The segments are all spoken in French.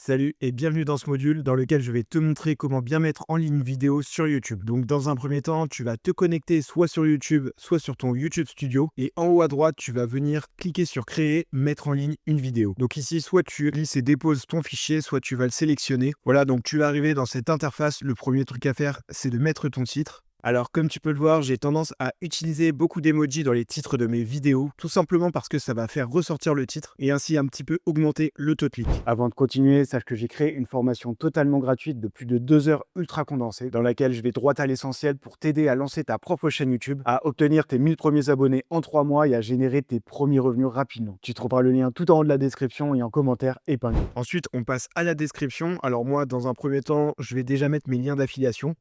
Salut et bienvenue dans ce module dans lequel je vais te montrer comment bien mettre en ligne une vidéo sur YouTube. Donc dans un premier temps, tu vas te connecter soit sur YouTube, soit sur ton YouTube Studio et en haut à droite, tu vas venir cliquer sur créer, mettre en ligne une vidéo. Donc ici, soit tu glisses et déposes ton fichier, soit tu vas le sélectionner. Voilà, donc tu vas arriver dans cette interface. Le premier truc à faire, c'est de mettre ton titre. Alors, comme tu peux le voir, j'ai tendance à utiliser beaucoup d'emojis dans les titres de mes vidéos, tout simplement parce que ça va faire ressortir le titre et ainsi un petit peu augmenter le taux de clic. Avant de continuer, sache que j'ai créé une formation totalement gratuite de plus de 2 heures ultra condensée, dans laquelle je vais droit à l'essentiel pour t'aider à lancer ta propre chaîne YouTube, à obtenir tes 1000 premiers abonnés en 3 mois et à générer tes premiers revenus rapidement. Tu trouveras le lien tout en haut de la description et en commentaire épinglé. Ensuite, on passe à la description. Alors moi, dans un premier temps, je vais déjà mettre mes liens d'affiliation.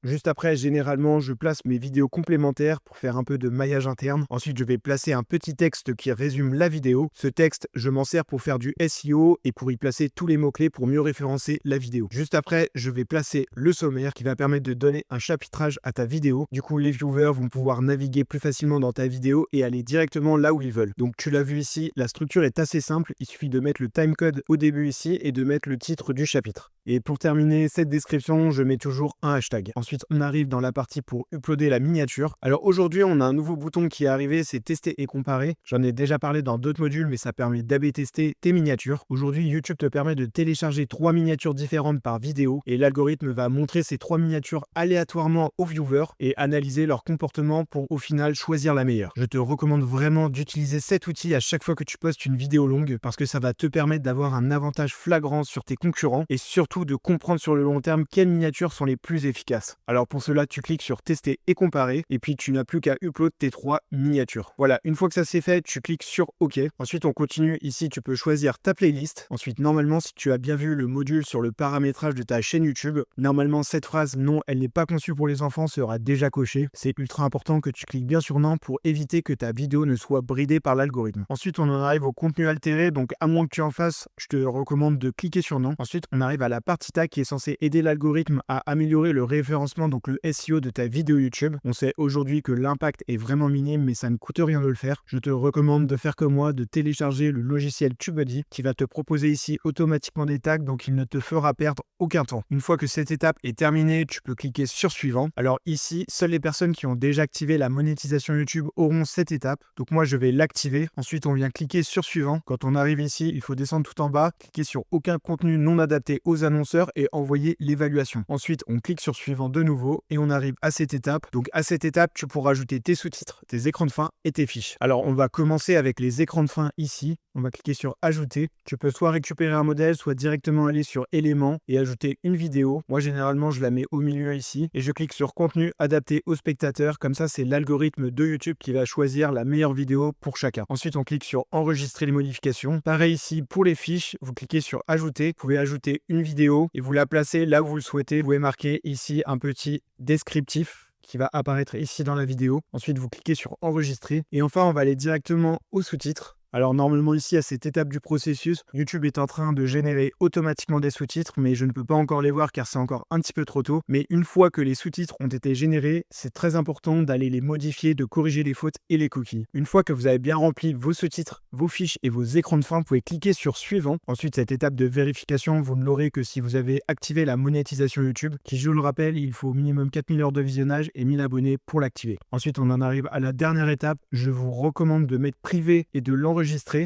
Juste après, généralement, je place mes vidéos complémentaires pour faire un peu de maillage interne. Ensuite, je vais placer un petit texte qui résume la vidéo. Ce texte, je m'en sers pour faire du SEO et pour y placer tous les mots-clés pour mieux référencer la vidéo. Juste après, je vais placer le sommaire qui va permettre de donner un chapitrage à ta vidéo. Du coup, les viewers vont pouvoir naviguer plus facilement dans ta vidéo et aller directement là où ils veulent. Donc, tu l'as vu ici, la structure est assez simple. Il suffit de mettre le timecode au début ici et de mettre le titre du chapitre. Et pour terminer cette description, je mets toujours un hashtag. Ensuite, on arrive dans la partie pour uploader la miniature. Alors aujourd'hui, on a un nouveau bouton qui est arrivé, c'est tester et comparer. J'en ai déjà parlé dans d'autres modules, mais ça permet d'AB tester tes miniatures. Aujourd'hui, YouTube te permet de télécharger 3 miniatures différentes par vidéo et l'algorithme va montrer ces 3 miniatures aléatoirement aux viewers et analyser leur comportement pour au final choisir la meilleure. Je te recommande vraiment d'utiliser cet outil à chaque fois que tu postes une vidéo longue parce que ça va te permettre d'avoir un avantage flagrant sur tes concurrents et surtout de comprendre sur le long terme quelles miniatures sont les plus efficaces. Alors pour cela, tu cliques sur tester et comparer et puis tu n'as plus qu'à upload tes 3 miniatures. Voilà, une fois que ça c'est fait, tu cliques sur OK. Ensuite, on continue. Ici, tu peux choisir ta playlist. Ensuite, normalement, si tu as bien vu le module sur le paramétrage de ta chaîne YouTube, normalement cette phrase non, elle n'est pas conçue pour les enfants sera déjà cochée. C'est ultra important que tu cliques bien sur non pour éviter que ta vidéo ne soit bridée par l'algorithme. Ensuite, on en arrive au contenu altéré, donc à moins que tu en fasses, je te recommande de cliquer sur non. Ensuite, on arrive à la partie tag qui est censée aider l'algorithme à améliorer le référencement, donc le SEO de ta vidéo YouTube. On sait aujourd'hui que l'impact est vraiment minime, mais ça ne coûte rien de le faire. Je te recommande de faire comme moi, de télécharger le logiciel TubeBuddy qui va te proposer ici automatiquement des tags, donc il ne te fera perdre aucun temps. Une fois que cette étape est terminée, tu peux cliquer sur suivant. Alors ici, seules les personnes qui ont déjà activé la monétisation YouTube auront cette étape. Donc moi, je vais l'activer. Ensuite, on vient cliquer sur suivant. Quand on arrive ici, il faut descendre tout en bas, cliquer sur aucun contenu non adapté aux annonceurs et envoyer l'évaluation. Ensuite, on clique sur suivant de nouveau et on arrive à cette étape. Donc à cette étape, tu pourras ajouter tes sous-titres, tes écrans de fin et tes fiches. Alors on va commencer avec les écrans de fin ici. On va cliquer sur ajouter. Tu peux soit récupérer un modèle, soit directement aller sur éléments et ajouter une vidéo. Moi généralement, je la mets au milieu ici et je clique sur contenu adapté aux spectateurs. Comme ça, c'est l'algorithme de YouTube qui va choisir la meilleure vidéo pour chacun. Ensuite, on clique sur enregistrer les modifications. Pareil ici pour les fiches, vous cliquez sur ajouter. Vous pouvez ajouter une vidéo et vous la placez là où vous le souhaitez. Vous pouvez marquer ici un petit descriptif qui va apparaître ici dans la vidéo. Ensuite, vous cliquez sur enregistrer et enfin, on va aller directement aux sous-titres. Alors normalement ici à cette étape du processus, YouTube est en train de générer automatiquement des sous-titres, mais je ne peux pas encore les voir car c'est encore un petit peu trop tôt. Mais une fois que les sous-titres ont été générés, c'est très important d'aller les modifier, de corriger les fautes et les cookies. Une fois que vous avez bien rempli vos sous-titres, vos fiches et vos écrans de fin, vous pouvez cliquer sur suivant. Ensuite, cette étape de vérification, vous ne l'aurez que si vous avez activé la monétisation YouTube, qui je le rappelle, il faut au minimum 4000 heures de visionnage et 1000 abonnés pour l'activer. Ensuite, on en arrive à la dernière étape. Je vous recommande de mettre privé et de l'enregistrer.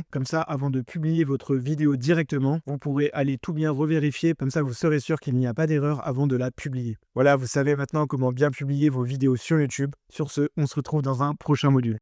Comme ça, avant de publier votre vidéo directement, vous pourrez aller tout bien revérifier. Comme ça, vous serez sûr qu'il n'y a pas d'erreur avant de la publier. Voilà, vous savez maintenant comment bien publier vos vidéos sur YouTube. Sur ce, on se retrouve dans un prochain module.